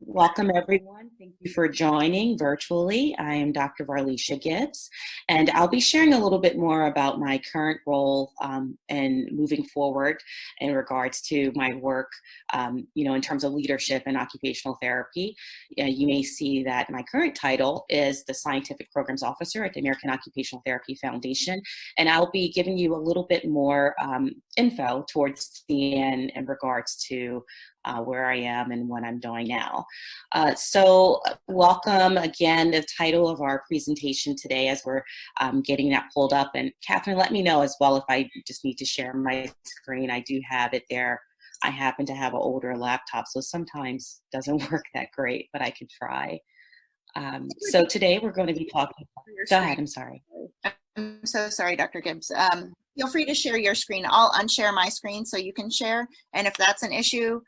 Welcome, everyone. Thank you for joining virtually. I am Dr. Varleisha Gibbs, and I'll be sharing a little bit more about my current role and moving forward in regards to my work, in terms of leadership and occupational therapy. You may see that my current title is the Scientific Programs Officer at the American Occupational Therapy Foundation, and I'll be giving you a little bit more info towards the end in regards to where I am and what I'm doing now. So welcome again, the title of our presentation today as we're getting that pulled up. And Catherine, let me know as well if I just need to share my screen. I do have it there. I happen to have an older laptop, so sometimes it doesn't work that great, but I can try. So today we're going to be talking, go ahead, I'm sorry. I'm so sorry, Dr. Gibbs. Feel free to share your screen. I'll unshare my screen so you can share. And if that's an issue,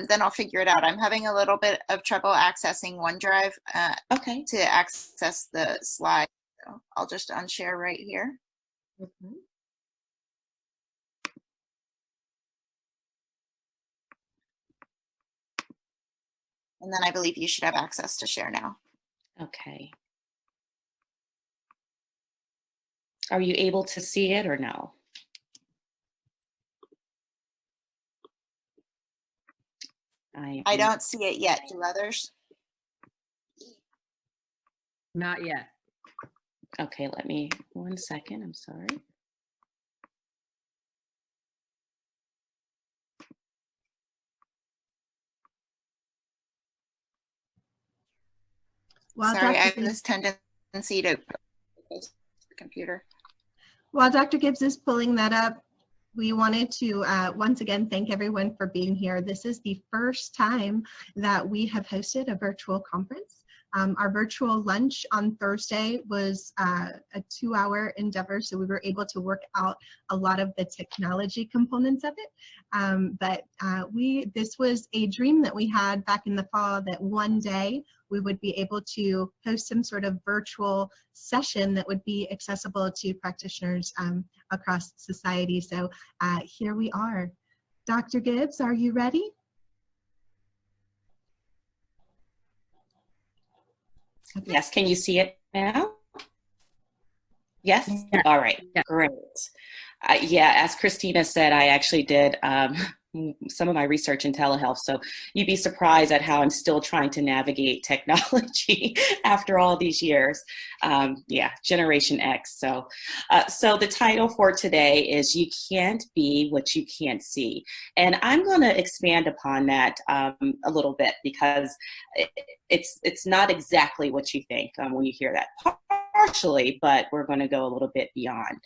then I'll figure it out. I'm having a little bit of trouble accessing OneDrive to access the slide. So I'll just unshare right here. Mm-hmm. And then I believe you should have access to share now. Okay. Are you able to see it or no? I don't see it yet. Do others? Not yet. Okay, let me, 1 second, I'm sorry. Well, sorry, I have this tendency to the computer. While Dr. Gibbs is pulling that up, we wanted to once again thank everyone for being here. This is the first time that we have hosted a virtual conference. Our virtual lunch on Thursday was a 2-hour endeavor, so we were able to work out a lot of the technology components of it. But this was a dream that we had back in the fall, that one day we would be able to host some sort of virtual session that would be accessible to practitioners across society. So here we are. Dr. Gibbs, are you ready? Okay. Yes, can you see it now? Yes? Yeah. All right, yeah. Great. Yeah, as Christina said, I actually did some of my research in telehealth, so you'd be surprised at how I'm still trying to navigate technology after all these years. Yeah, Generation X. So the title for today is You Can't Be What You Can't See. And I'm going to expand upon that a little bit, because it's not exactly what you think when you hear that. Partially, but we're going to go a little bit beyond.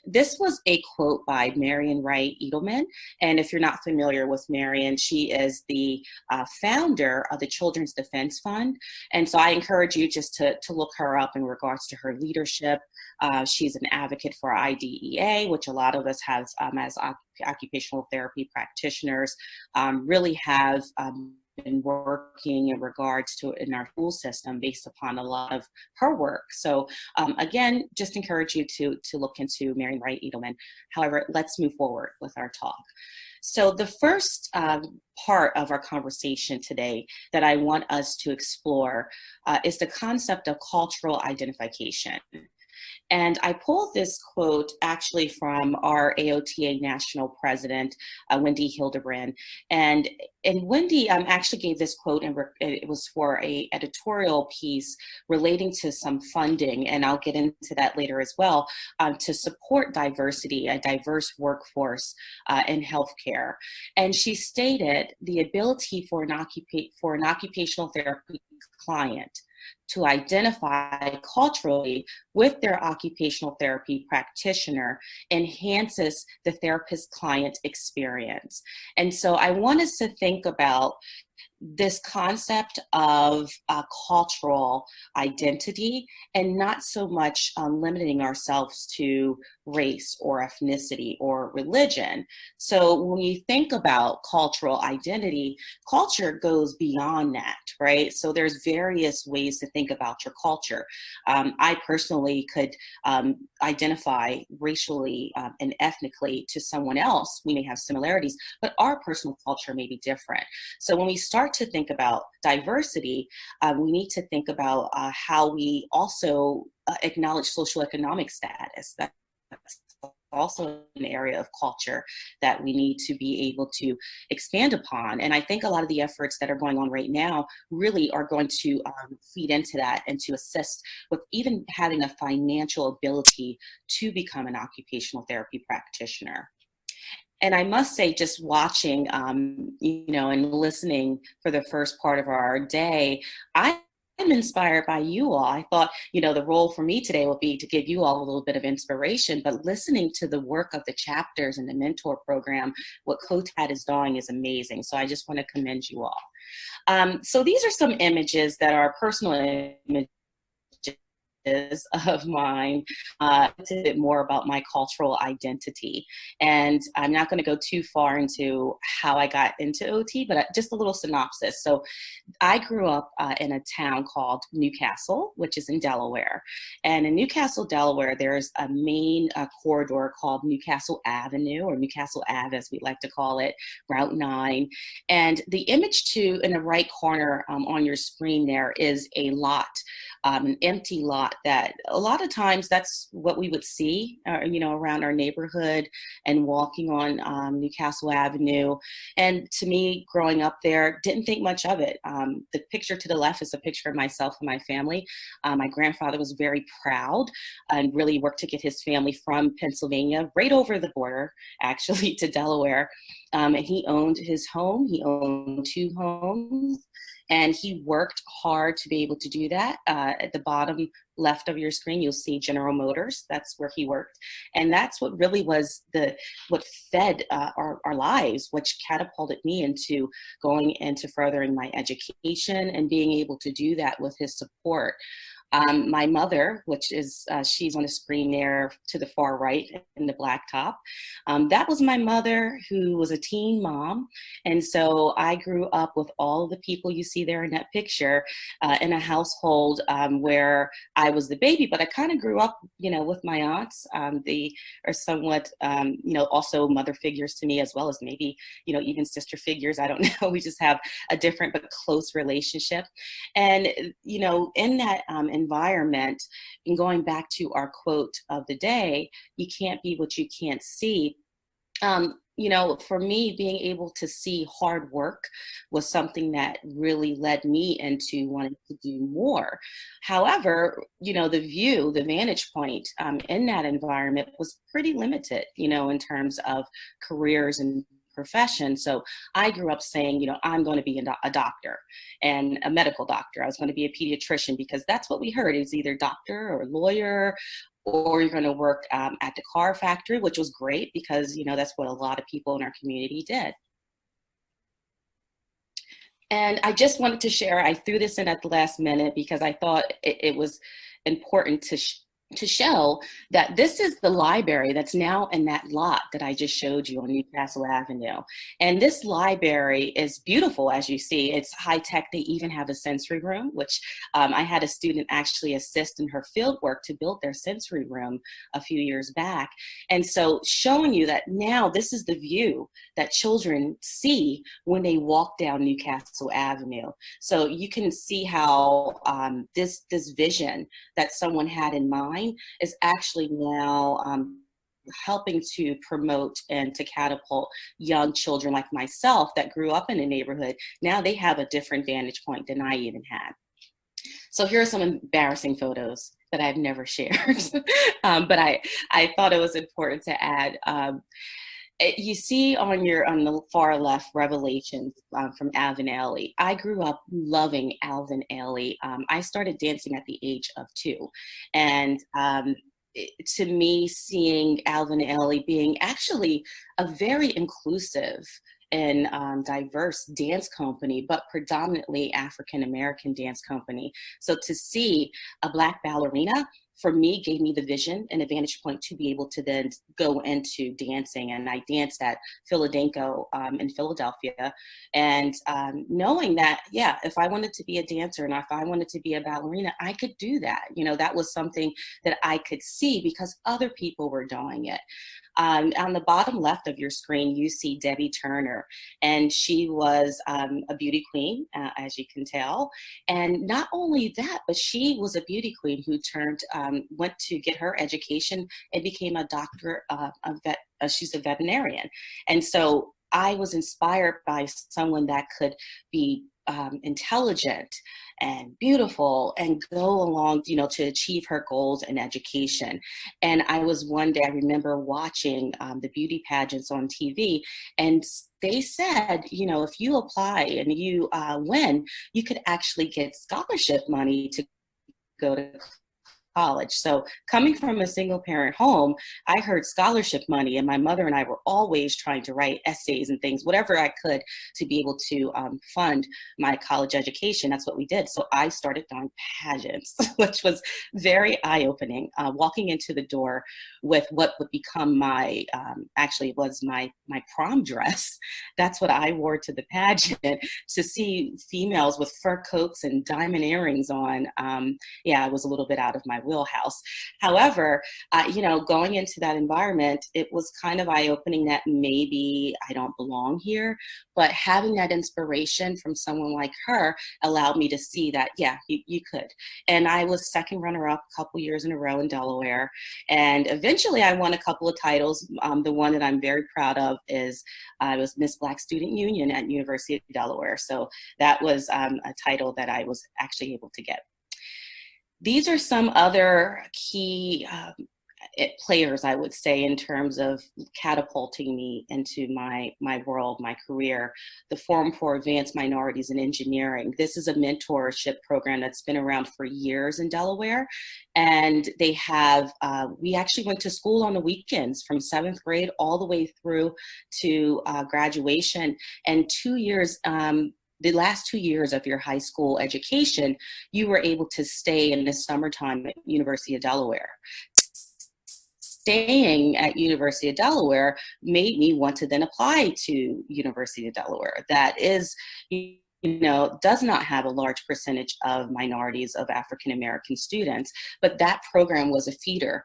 This was a quote by Marian Wright Edelman, and if you're not familiar with Marian, she is the founder of the Children's Defense Fund, and so I encourage you just to look her up in regards to her leadership. She's an advocate for IDEA, which a lot of us have as occupational therapy practitioners really have been working in regards to in our school system based upon a lot of her work. So again, just encourage you to look into Marian Wright Edelman. However, let's move forward with our talk. So the first part of our conversation today that I want us to explore is the concept of cultural identification. And I pulled this quote actually from our AOTA national president, Wendy Hildebrand. And Wendy actually gave this quote, and it was for an editorial piece relating to some funding, and I'll get into that later as well, to support diversity, a diverse workforce in healthcare. And she stated the ability for an occupational therapy client to identify culturally with their occupational therapy practitioner enhances the therapist-client experience. And so I want us to think about this concept of cultural identity and not so much limiting ourselves to race or ethnicity or religion. So when you think about cultural identity, culture goes beyond that, right? So there's various ways to think about your culture. I personally could identify racially and ethnically to someone else. We may have similarities, but our personal culture may be different. So when we start to think about diversity, we need to think about how we also acknowledge socioeconomic status. That's also an area of culture that we need to be able to expand upon. And I think a lot of the efforts that are going on right now really are going to feed into that and to assist with even having a financial ability to become an occupational therapy practitioner. And I must say, just watching, and listening for the first part of our day, I'm inspired by you all. I thought, the role for me today will be to give you all a little bit of inspiration, but listening to the work of the chapters and the mentor program, what COTAD is doing is amazing. So I just want to commend you all. So these are some images that are personal images of mine, a bit more about my cultural identity. And I'm not going to go too far into how I got into OT, but just a little synopsis. So I grew up in a town called Newcastle, which is in Delaware. And in Newcastle, Delaware, there's a main corridor called Newcastle Avenue, or Newcastle Ave, as we like to call it, Route 9. And the image in the right corner on your screen there is a lot, an empty lot that a lot of times that's what we would see, around our neighborhood and walking on Newcastle Avenue. And to me, growing up there, didn't think much of it. The picture to the left is a picture of myself and my family. My grandfather was very proud and really worked to get his family from Pennsylvania, right over the border, actually, to Delaware. And he owned his home. He owned 2 homes. And he worked hard to be able to do that. At the bottom left of your screen, you'll see General Motors. That's where he worked. And that's what really was what fed our lives, which catapulted me into going into furthering my education and being able to do that with his support. My mother, which is, she's on the screen there to the far right in the black top. That was my mother, who was a teen mom. And so I grew up with all the people you see there in that picture in a household where I was the baby, but I kind of grew up, with my aunts. They are somewhat, also mother figures to me, as well as maybe, even sister figures. I don't know. We just have a different but close relationship. And, in that environment, and going back to our quote of the day, you can't be what you can't see. For me, being able to see hard work was something that really led me into wanting to do more. However, the vantage point in that environment was pretty limited, in terms of careers and profession. So I grew up saying, I'm going to be a doctor and a medical doctor. I was going to be a pediatrician because that's what we heard. It was either doctor or lawyer, or you're going to work at the car factory, which was great because, that's what a lot of people in our community did. And I just wanted to share, I threw this in at the last minute because I thought it was important to show that this is the library that's now in that lot that I just showed you on Newcastle Avenue. And this library is beautiful, as you see. It's high tech. They even have a sensory room, which I had a student actually assist in her field work to build their sensory room a few years back. And so showing you that now this is the view that children see when they walk down Newcastle Avenue. So you can see how this vision that someone had in mind is actually now helping to promote and to catapult young children like myself that grew up in a neighborhood. Now they have a different vantage point than I even had. So here are some embarrassing photos that I've never shared, but I thought it was important to add. You see on the far left, Revelations from Alvin Ailey. I grew up loving Alvin Ailey. I started dancing at the age of 2. And to me, seeing Alvin Ailey being actually a very inclusive and diverse dance company, but predominantly African-American dance company. So to see a Black ballerina for me, gave me the vision and a vantage point to be able to then go into dancing. And I danced at Philadelphia in Philadelphia. And knowing that, yeah, if I wanted to be a dancer and if I wanted to be a ballerina, I could do that. You know, that was something that I could see because other people were doing it. On the bottom left of your screen, you see Debbie Turner, and she was a beauty queen, as you can tell. And not only that, but she was a beauty queen who went to get her education and became a doctor, she's a veterinarian. And so I was inspired by someone that could be intelligent and beautiful and go along, you know, to achieve her goals in education. And I was one day, I remember watching the beauty pageants on TV, and they said, you know, if you apply and you win, you could actually get scholarship money to go to college. So coming from a single parent home, I heard scholarship money, and my mother and I were always trying to write essays and things, whatever I could to be able to fund my college education. That's what we did. So I started doing pageants, which was very eye-opening, walking into the door with what would become my, actually it was my prom dress. That's what I wore to the pageant. To see females with fur coats and diamond earrings on, yeah, I was a little bit out of my wheelhouse. However, you know, going into that environment, it was kind of eye-opening that maybe I don't belong here, but having that inspiration from someone like her allowed me to see that, yeah, you could. And I was second runner-up a couple years in a row in Delaware. And eventually I won a couple of titles. The one that I'm very proud of is I was Miss Black Student Union at University of Delaware. So that was a title that I was actually able to get. These are some other key players, I would say, in terms of catapulting me into my world, my career. The Forum for Advanced Minorities in Engineering. This is a mentorship program that's been around for years in Delaware. And they have, we actually went to school on the weekends from 7th grade all the way through to graduation. And 2 years, the last 2 years of your high school education, you were able to stay in the summertime at University of Delaware. Staying at University of Delaware made me want to then apply to University of Delaware. That is, you know, does not have a large percentage of minorities, of African American students, but that program was a feeder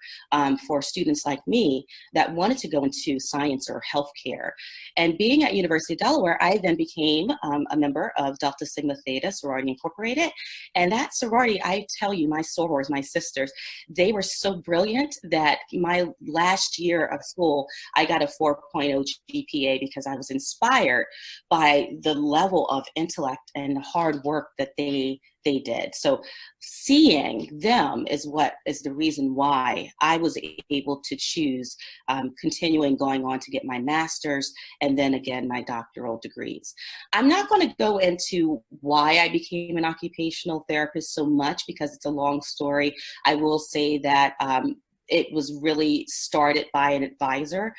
for students like me that wanted to go into science or healthcare. And being at University of Delaware, I then became a member of Delta Sigma Theta Sorority Incorporated. And that sorority, I tell you, my sorors, my sisters, they were so brilliant that my last year of school, I got a 4.0 GPA because I was inspired by the level of intellect and hard work that they did. So seeing them is what is the reason why I was able to choose continuing going on to get my master's and then again my doctoral degrees. I'm not going to go into why I became an occupational therapist so much because it's a long story. I will say that it was really started by an advisor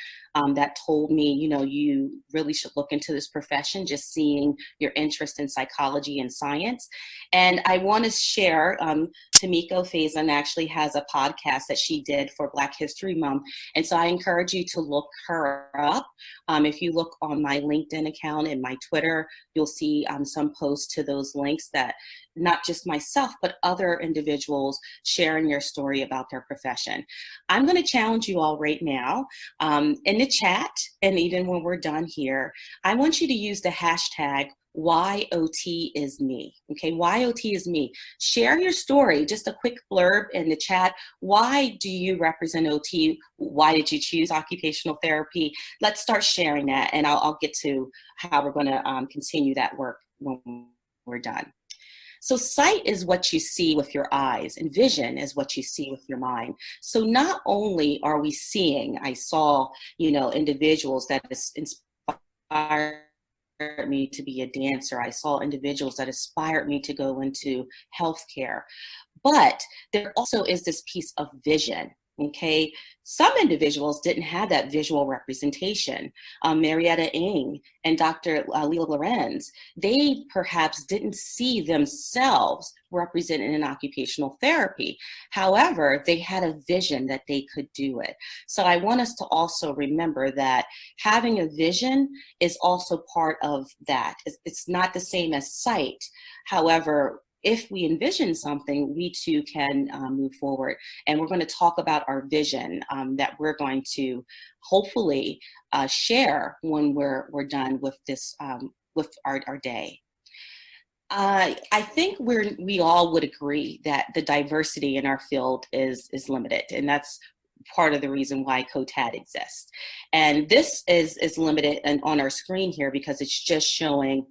that told me, you know, you really should look into this profession, just seeing your interest in psychology and science. And I want to share, Tamiko Faison actually has a podcast that she did for Black History Month. And so I encourage you to look her up. If you look on my LinkedIn account and my Twitter, you'll see some posts to those links that not just myself, but other individuals sharing your story about their profession. I'm going to challenge you all right now in the chat, and even when we're done here, I want you to use the hashtag YOTisme. Okay, YOTisme. Share your story, just a quick blurb in the chat. Why do you represent OT? Why did you choose occupational therapy? Let's start sharing that, and I'll get to how we're going to continue that work when we're done. So sight is what you see with your eyes, and vision is what you see with your mind. So not only are we seeing, I saw, you know, individuals that inspired me to be a dancer. I saw individuals that inspired me to go into healthcare. But there also is this piece of vision. Okay, some individuals didn't have that visual representation. Marietta Ng and Dr. Leila Lorenz, they perhaps didn't see themselves represented in occupational therapy. However, they had a vision that they could do it. So I want us to also remember that having a vision is also part of that. It's not the same as sight. However, if we envision something, we too can move forward. And we're going to talk about our vision that we're going to hopefully share when we're done with this, with our day. I think we all would agree that the diversity in our field is limited, and that's part of the reason why COTAD exists. And this is limited on our screen here because it's just showing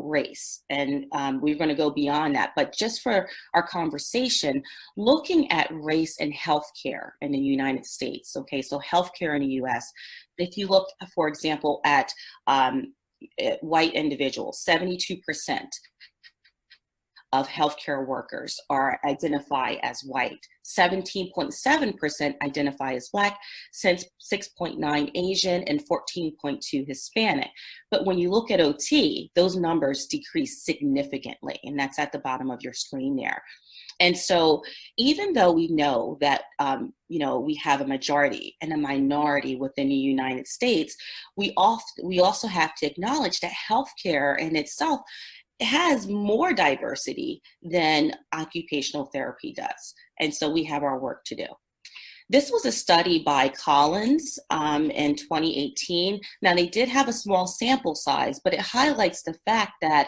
race. And we're going to go beyond that. But just for our conversation, looking at race and healthcare in the United States, okay, so healthcare in the US, if you look, for example, at white individuals, 72% of healthcare workers are identify as white. 17.7% identify as Black, 6.9 Asian, and 14.2 Hispanic. But when you look at OT, those numbers decrease significantly, and that's at the bottom of your screen there. And so even though we know that, we have a majority and a minority within the United States, we also have to acknowledge that healthcare in itself has more diversity than occupational therapy does. And so we have our work to do. This was a study by Collins in 2018. Now, they did have a small sample size, but it highlights the fact that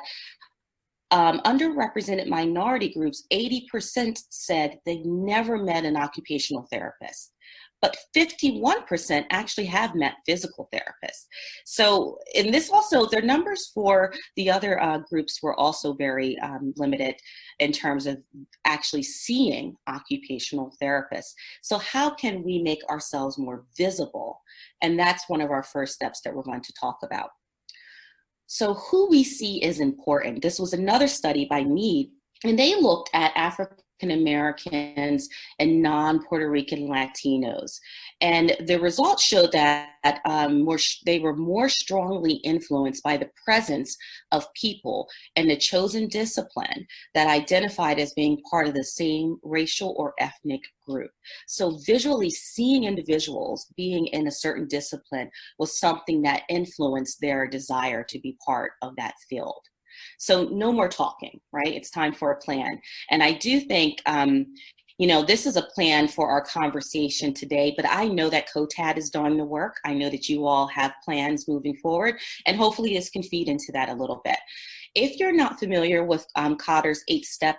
underrepresented minority groups, 80% said they never met an occupational therapist. But 51% actually have met physical therapists. So, and this also, their numbers for the other groups were also very limited in terms of actually seeing occupational therapists. So how can we make ourselves more visible? And that's one of our first steps that we're going to talk about. So who we see is important. This was another study by Mead, and they looked at African Americans and non-Puerto Rican Latinos. And the results showed that they were more strongly influenced by the presence of people in the chosen discipline that identified as being part of the same racial or ethnic group. So visually seeing individuals being in a certain discipline was something that influenced their desire to be part of that field. So no more talking, right? It's time for a plan. And I do think, this is a plan for our conversation today, but I know that COTAD is doing the work. I know that you all have plans moving forward, and hopefully this can feed into that a little bit. If you're not familiar with Kotter's 8-step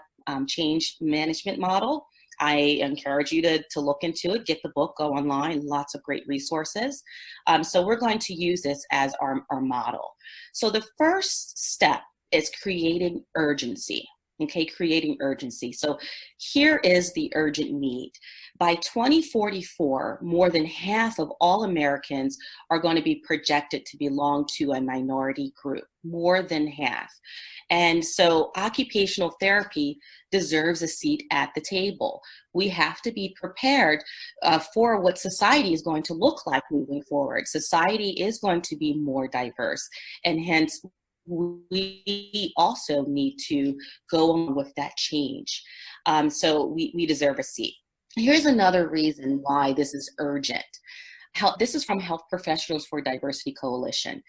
change management model, I encourage you to look into it, get the book, go online, lots of great resources. So we're going to use this as our model. So the first step is creating urgency, okay, creating urgency. So here is the urgent need. By 2044, more than half of all Americans are going to be projected to belong to a minority group, more than half. And so occupational therapy deserves a seat at the table. We have to be prepared for what society is going to look like moving forward. Society is going to be more diverse, and hence we also need to go on with that change. So we deserve a seat. Here's another reason why this is urgent. This is from Health Professionals for Diversity Coalition.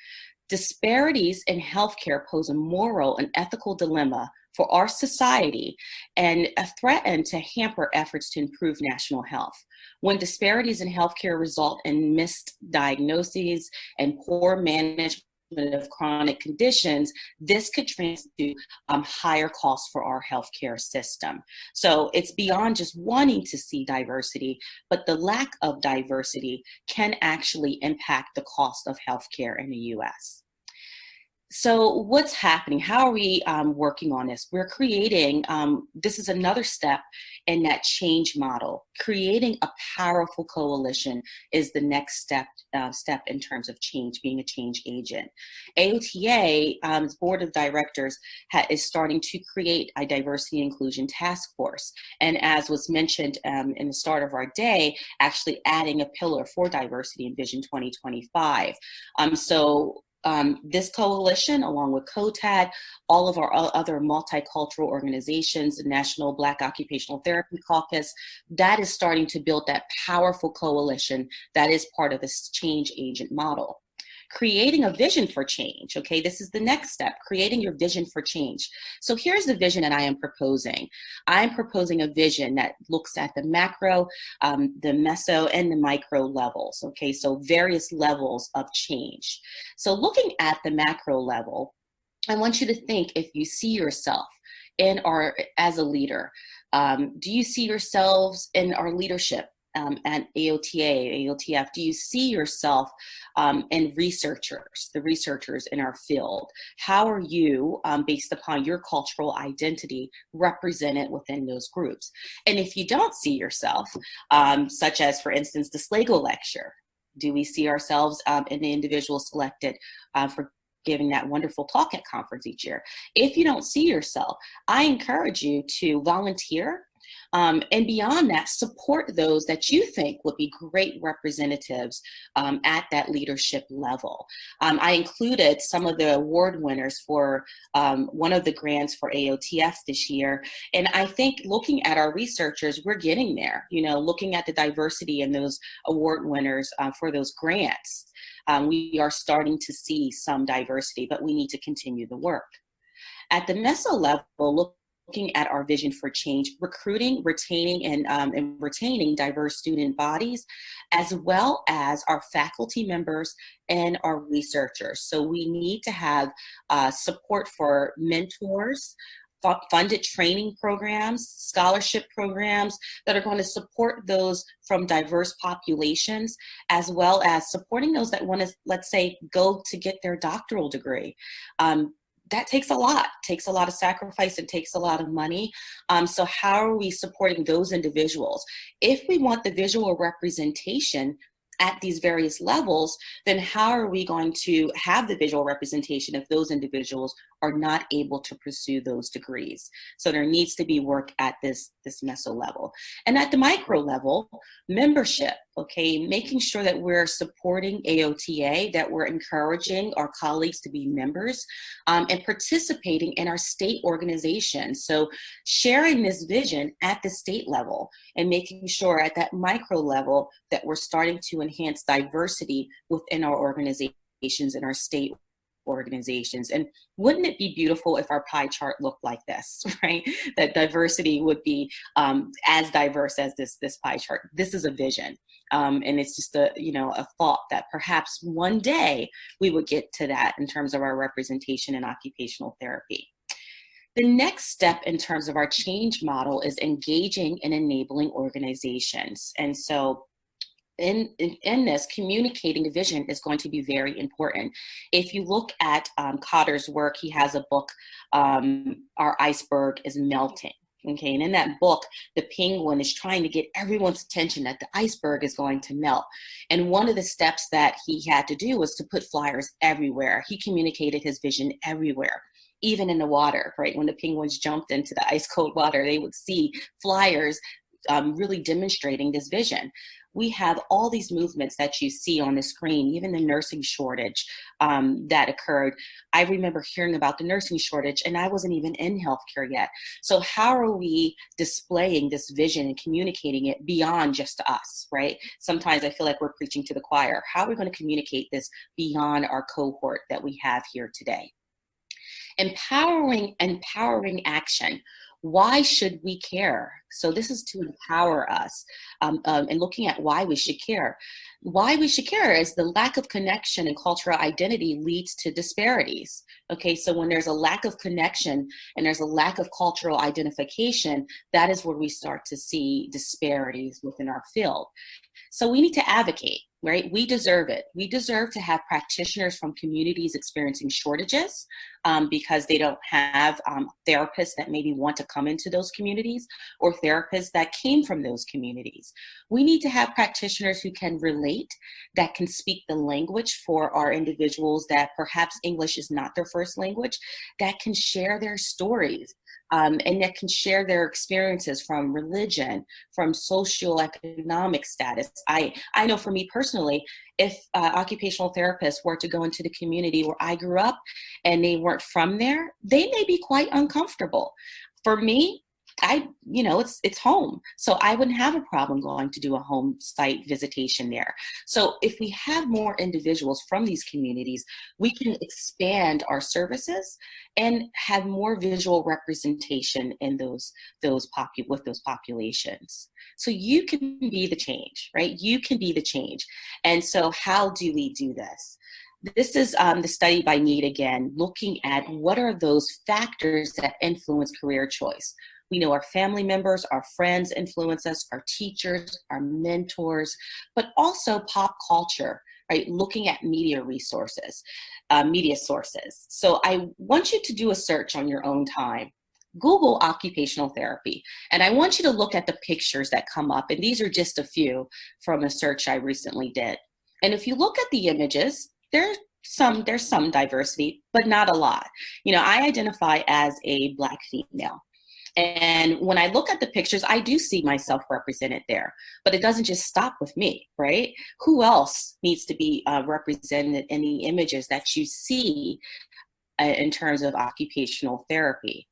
Disparities in healthcare pose a moral and ethical dilemma for our society and threaten to hamper efforts to improve national health. When disparities in healthcare result in missed diagnoses and poor management of chronic conditions, this could translate to higher costs for our healthcare system. So it's beyond just wanting to see diversity, but the lack of diversity can actually impact the cost of healthcare in the US. So what's happening? How are we working on this? We're creating, this is another step in that change model. Creating a powerful coalition is the next step in terms of change, being a change agent. AOTA's board of directors is starting to create a diversity and inclusion task force. And as was mentioned in the start of our day, actually adding a pillar for diversity in Vision 2025. This coalition, along with COTAD, all of our other multicultural organizations, the National Black Occupational Therapy Caucus, that is starting to build that powerful coalition that is part of this change agent model. Creating a vision for change, okay? This is the next step, creating your vision for change. So here's the vision that I am proposing. I'm proposing a vision that looks at the macro, the meso, and the micro levels, okay? So various levels of change. So looking at the macro level, I want you to think if you see yourself as a leader. Do you see yourselves in our leadership? At AOTA, AOTF, do you see yourself in researchers, the researchers in our field? How are you, based upon your cultural identity, represented within those groups? And if you don't see yourself, such as, for instance, the Sligo lecture, do we see ourselves in the individuals selected for giving that wonderful talk at conference each year? If you don't see yourself, I encourage you to volunteer. And beyond that, support those that you think would be great representatives at that leadership level. I included some of the award winners for one of the grants for AOTF this year. And I think looking at our researchers, we're getting there, looking at the diversity in those award winners for those grants. We are starting to see some diversity, but we need to continue the work. At the meso level, looking at our vision for change, recruiting, retaining, and retaining diverse student bodies, as well as our faculty members and our researchers. So we need to have support for mentors, funded training programs, scholarship programs that are going to support those from diverse populations, as well as supporting those that want to, let's say, go to get their doctoral degree. That takes a lot of sacrifice, and takes a lot of money. So how are we supporting those individuals? If we want the visual representation at these various levels, then how are we going to have the visual representation if those individuals are not able to pursue those degrees? So there needs to be work at this meso level. And at the micro level, membership, okay, making sure that we're supporting AOTA, that we're encouraging our colleagues to be members, and participating in our state organizations. So sharing this vision at the state level and making sure at that micro level that we're starting to enhance diversity within our organizations and our state organizations. And wouldn't it be beautiful if our pie chart looked like this, right? That diversity would be as diverse as this pie chart. This is a vision. And it's just a thought that perhaps one day we would get to that in terms of our representation in occupational therapy. The next step in terms of our change model is engaging and enabling organizations. And so in this, communicating the vision is going to be very important. If you look at Cotter's work, he has a book, Our Iceberg is Melting. Okay, and in that book, the penguin is trying to get everyone's attention that the iceberg is going to melt. And one of the steps that he had to do was to put flyers everywhere. He communicated his vision everywhere, even in the water, right? When the penguins jumped into the ice cold water, they would see flyers really demonstrating this vision. We have all these movements that you see on the screen, even the nursing shortage that occurred. I remember hearing about the nursing shortage, and I wasn't even in healthcare yet. So how are we displaying this vision and communicating it beyond just us, right? Sometimes I feel like we're preaching to the choir. How are we going to communicate this beyond our cohort that we have here today? Empowering action. Why should we care? So this is to empower us, and looking at why we should care. Why we should care is the lack of connection and cultural identity leads to disparities. Okay, so when there's a lack of connection and there's a lack of cultural identification, that is where we start to see disparities within our field. So we need to advocate. right? We deserve it. We deserve to have practitioners from communities experiencing shortages because they don't have therapists that maybe want to come into those communities, or therapists that came from those communities. We need to have practitioners who can relate, that can speak the language for our individuals that perhaps English is not their first language, that can share their stories. And that can share their experiences from religion, from socioeconomic status. I know for me personally, if occupational therapists were to go into the community where I grew up and they weren't from there, they may be quite uncomfortable. For me, it's home. So I wouldn't have a problem going to do a home site visitation there. So if we have more individuals from these communities, we can expand our services and have more visual representation in those populations. So you can be the change, right? You can be the change. And so how do we do this? This is the study by Need again, looking at what are those factors that influence career choice. We know our family members, our friends influence us, our teachers, our mentors, but also pop culture, right? Looking at media resources, media sources. So I want you to do a search on your own time. Google occupational therapy, and I want you to look at the pictures that come up, and these are just a few from a search I recently did. And if you look at the images, there's some diversity, but not a lot. I identify as a Black female. And when I look at the pictures, I do see myself represented there, but it doesn't just stop with me, right? Who else needs to be represented in the images that you see in terms of occupational therapy?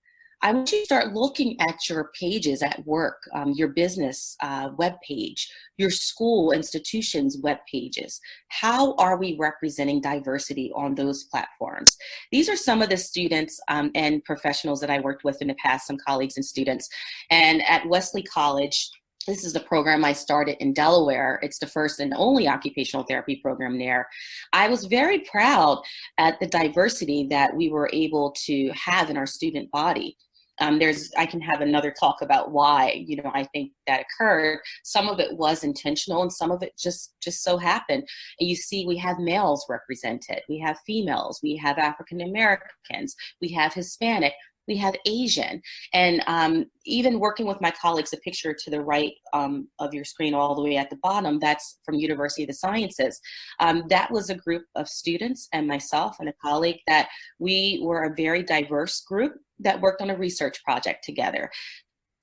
I want you to start looking at your pages at work, your business web page, your school institutions web pages. How are we representing diversity on those platforms? These are some of the students and professionals that I worked with in the past, some colleagues and students. And at Wesley College, this is the program I started in Delaware. It's the first and only occupational therapy program there. I was very proud at the diversity that we were able to have in our student body. I can have another talk about why, I think that occurred. Some of it was intentional and some of it just so happened. And you see, we have males represented, we have females, we have African Americans, we have Hispanic, we have Asian. And even working with my colleagues, the picture to the right of your screen all the way at the bottom, that's from University of the Sciences. That was a group of students and myself and a colleague that we were a very diverse group that worked on a research project together.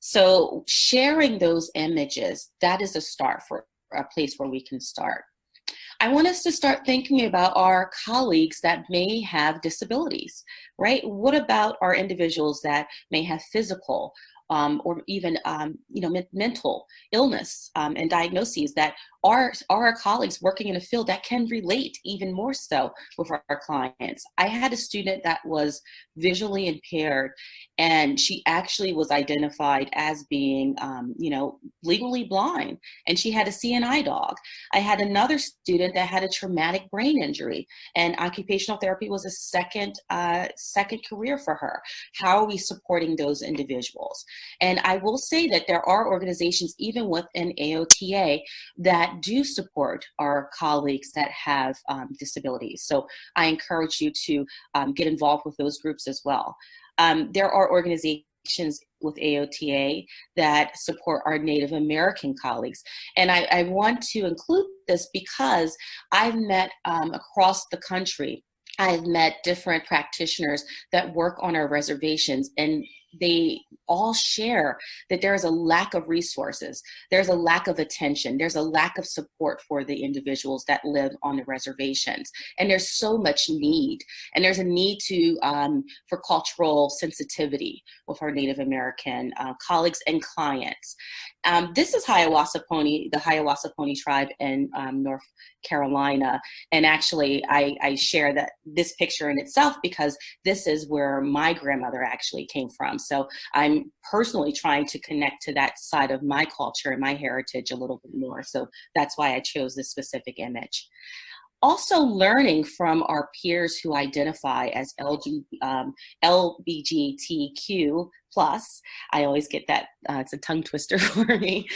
So sharing those images, that is a start for a place where we can start. I want us to start thinking about our colleagues that may have disabilities, right? What about our individuals that may have physical or even mental illness and diagnoses that are our colleagues working in a field that can relate even more so with our clients. I had a student that was visually impaired, and she actually was identified as being, legally blind, and she had a CNI dog. I had another student that had a traumatic brain injury, and occupational therapy was a second career for her. How are we supporting those individuals? And I will say that there are organizations, even within AOTA, that do support our colleagues that have disabilities. So I encourage you to get involved with those groups as well. There are organizations with AOTA that support our Native American colleagues. And I want to include this because I've met across the country, I've met different practitioners that work on our reservations, and they all share that there is a lack of resources, there's a lack of attention, there's a lack of support for the individuals that live on the reservations. And there's so much need. And there's a need for cultural sensitivity with our Native American colleagues and clients. This is Hiawassee Pony, the Hiawassee Pony tribe in North Carolina. And actually, I share this picture in itself because this is where my grandmother actually came from. So I'm personally trying to connect to that side of my culture and my heritage a little bit more. So that's why I chose this specific image. Also learning from our peers who identify as LGBTQ plus. I always get that, it's a tongue twister for me.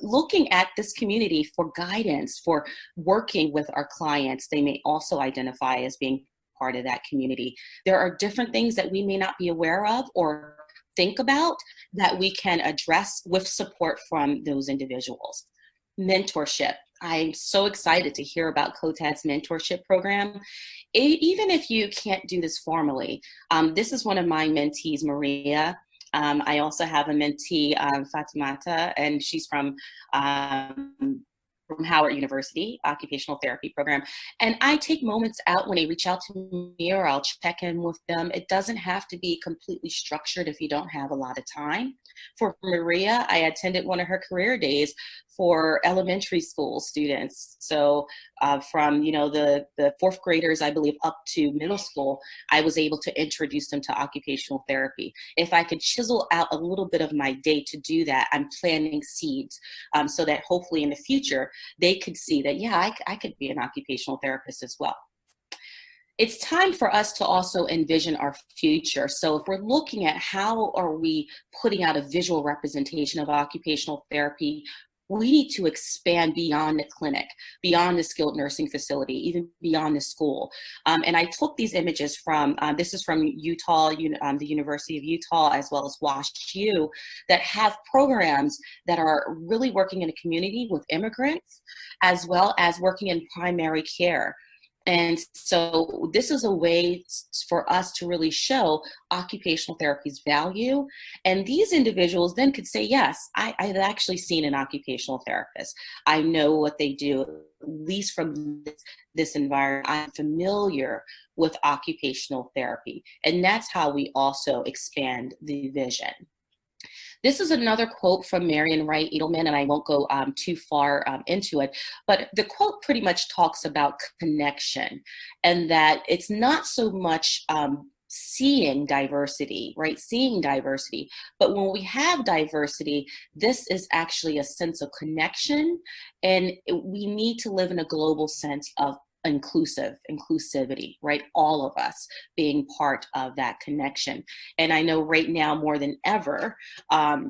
Looking at this community for guidance, for working with our clients. They may also identify as being part of that community. There are different things that we may not be aware of or think about that we can address with support from those individuals. Mentorship. I'm so excited to hear about COTAD's mentorship program. Even if you can't do this formally, this is one of my mentees, Maria. I also have a mentee, Fatimata, and she's from Howard University, occupational therapy program. And I take moments out when they reach out to me, or I'll check in with them. It doesn't have to be completely structured if you don't have a lot of time. For Maria, I attended one of her career days for elementary school students. So from, you know, the fourth graders, I believe, up to middle school, I was able to introduce them to occupational therapy. If I could chisel out a little bit of my day to do that, I'm planting seeds so that hopefully in the future, they could see that, yeah, I could be an occupational therapist as well. It's time for us to also envision our future. So if we're looking at how are we putting out a visual representation of occupational therapy, we need to expand beyond the clinic, beyond the skilled nursing facility, even beyond the school. And I took these images from, this is from Utah, the University of Utah, as well as WashU, that have programs that are really working in a community with immigrants, as well as working in primary care. And so this is a way for us to really show occupational therapy's value. And these individuals then could say, yes, I've actually seen an occupational therapist. I know what they do, at least from this environment. I'm familiar with occupational therapy. And that's how we also expand the vision. This is another quote from Marian Wright Edelman, and I won't go too far into it, but the quote pretty much talks about connection, and that it's not so much seeing diversity, right? Seeing diversity, but when we have diversity, this is actually a sense of connection, and we need to live in a global sense of inclusivity, right? All of us being part of that connection. And I know right now more than ever,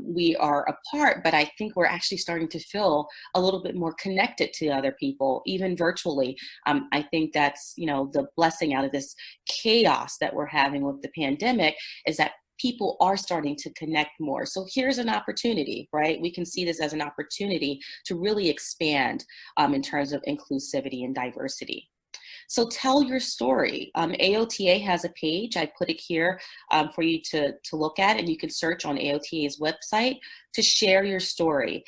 we are apart, but I think we're actually starting to feel a little bit more connected to other people, even virtually. I think that's, you know, the blessing out of this chaos that we're having with the pandemic is that people are starting to connect more. So here's an opportunity, right? We can see this as an opportunity to really expand in terms of inclusivity and diversity. So tell your story. AOTA has a page. I put it here for you to look at, and you can search on AOTA's website to share your story.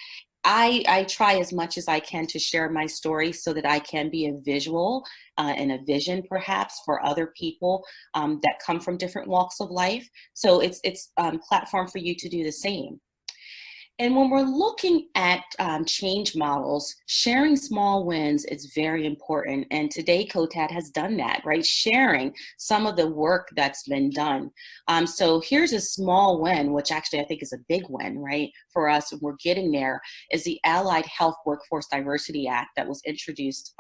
I try as much as I can to share my story so that I can be a visual and a vision perhaps for other people that come from different walks of life. So it's a platform for you to do the same. And when we're looking at change models, sharing small wins is very important. And today, COTAD has done that, right? Sharing some of the work that's been done. So here's a small win, which actually I think is a big win, right? For us, we're getting there, is the Allied Health Workforce Diversity Act that was introduced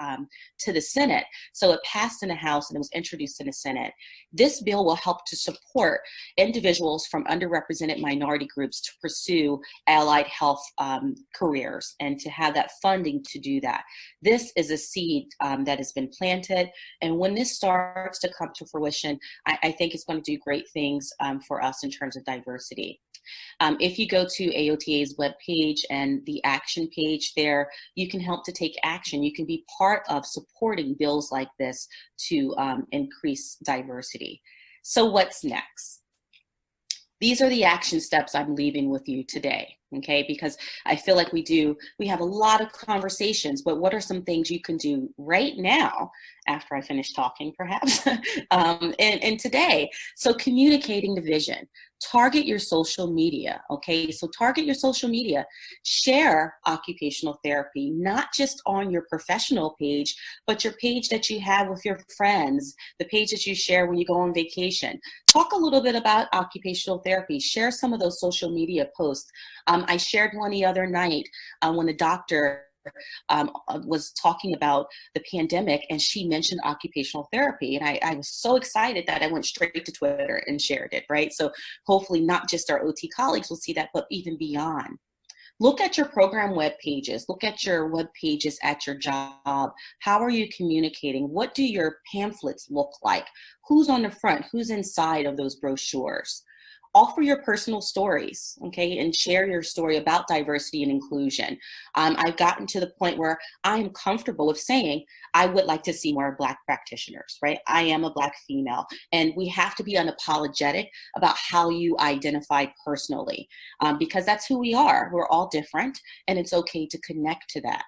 to the Senate. So it passed in the House and it was introduced in the Senate. This bill will help to support individuals from underrepresented minority groups to pursue allied health careers and to have that funding to do that. This is a seed that has been planted, and when this starts to come to fruition, I think it's going to do great things for us in terms of diversity. If you go to AOTA's webpage and the action page there, you can help to take action. You can be part of supporting bills like this to increase diversity. So what's next? These are the action steps I'm leaving with you today, okay? Because I feel like we have a lot of conversations, but what are some things you can do right now after I finish talking, perhaps, and today? So communicating the vision. Target your social media, okay? So target your social media. Share occupational therapy, not just on your professional page, but your page that you have with your friends, the page that you share when you go on vacation. Talk a little bit about occupational therapy. Share some of those social media posts. I shared one the other night when a doctor was talking about the pandemic, and she mentioned occupational therapy. And I was so excited that I went straight to Twitter and shared it, right? So hopefully not just our OT colleagues will see that, but even beyond. Look at your program web pages. Look at your web pages at your job. How are you communicating? What do your pamphlets look like? Who's on the front? Who's inside of those brochures? Offer your personal stories, okay, and share your story about diversity and inclusion. I've gotten to the point where I am comfortable with saying I would like to see more Black practitioners, right? I am a Black female, and we have to be unapologetic about how you identify personally, because that's who we are. We're all different, and it's okay to connect to that.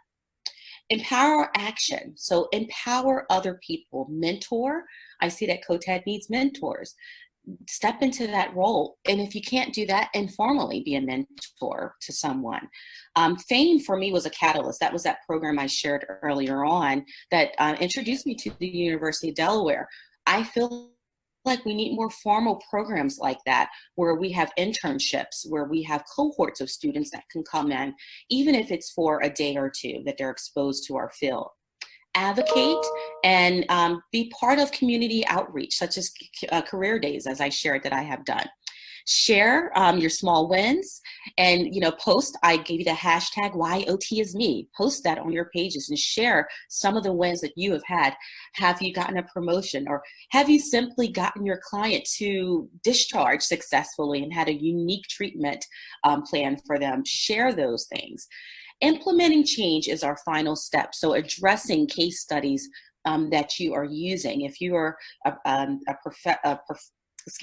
Empower action. So empower other people. Mentor. I see that COTAD needs mentors. Step into that role. And if you can't do that, informally be a mentor to someone. FAME for me was a catalyst. That was that program I shared earlier on that introduced me to the University of Delaware. I feel like we need more formal programs like that, where we have internships, where we have cohorts of students that can come in, even if it's for a day or two, that they're exposed to our field. Advocate and be part of community outreach, such as career days, as I shared that I have done. Share your small wins, and post. I gave you the hashtag #WhyOTIsMe. Post that on your pages and share some of the wins that you have had. Have you gotten a promotion, or have you simply gotten your client to discharge successfully and had a unique treatment plan for them? Share those things. Implementing change is our final step. So addressing case studies that you are using. If you are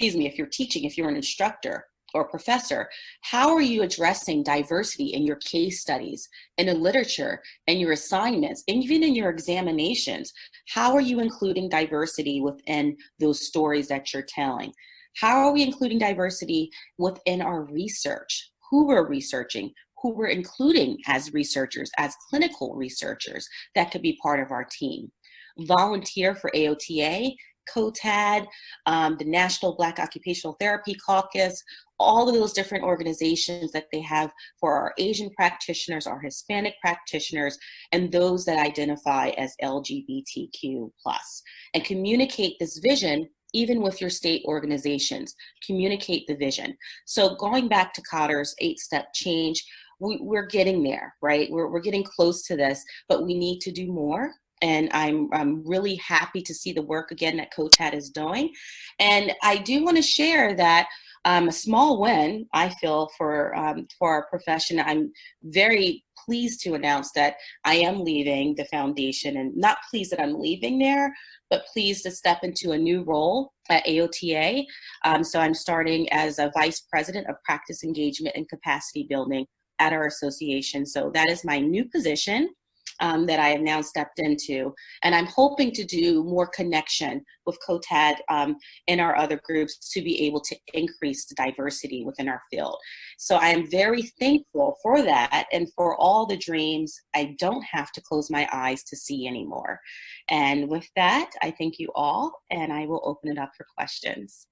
if you're teaching, if you're an instructor or a professor, how are you addressing diversity in your case studies, in the literature, and your assignments, and even in your examinations? How are you including diversity within those stories that you're telling? How are we including diversity within our research? Who we're researching? Who we're including as researchers, as clinical researchers that could be part of our team. Volunteer for AOTA, COTAD, the National Black Occupational Therapy Caucus, all of those different organizations that they have for our Asian practitioners, our Hispanic practitioners, and those that identify as LGBTQ+. And communicate this vision even with your state organizations. Communicate the vision. So going back to Cotter's 8-step change, we're getting there, right? We're getting close to this, but we need to do more. And I'm really happy to see the work again that COTAD is doing. And I do want to share that a small win, I feel, for our profession. I'm very pleased to announce that I am leaving the foundation, and not pleased that I'm leaving there, but pleased to step into a new role at AOTA. So I'm starting as a Vice President of Practice Engagement and Capacity Building at our association. So that is my new position that I have now stepped into. And I'm hoping to do more connection with COTAD and our other groups to be able to increase the diversity within our field. So I am very thankful for that, and for all the dreams I don't have to close my eyes to see anymore. And with that, I thank you all, and I will open it up for questions.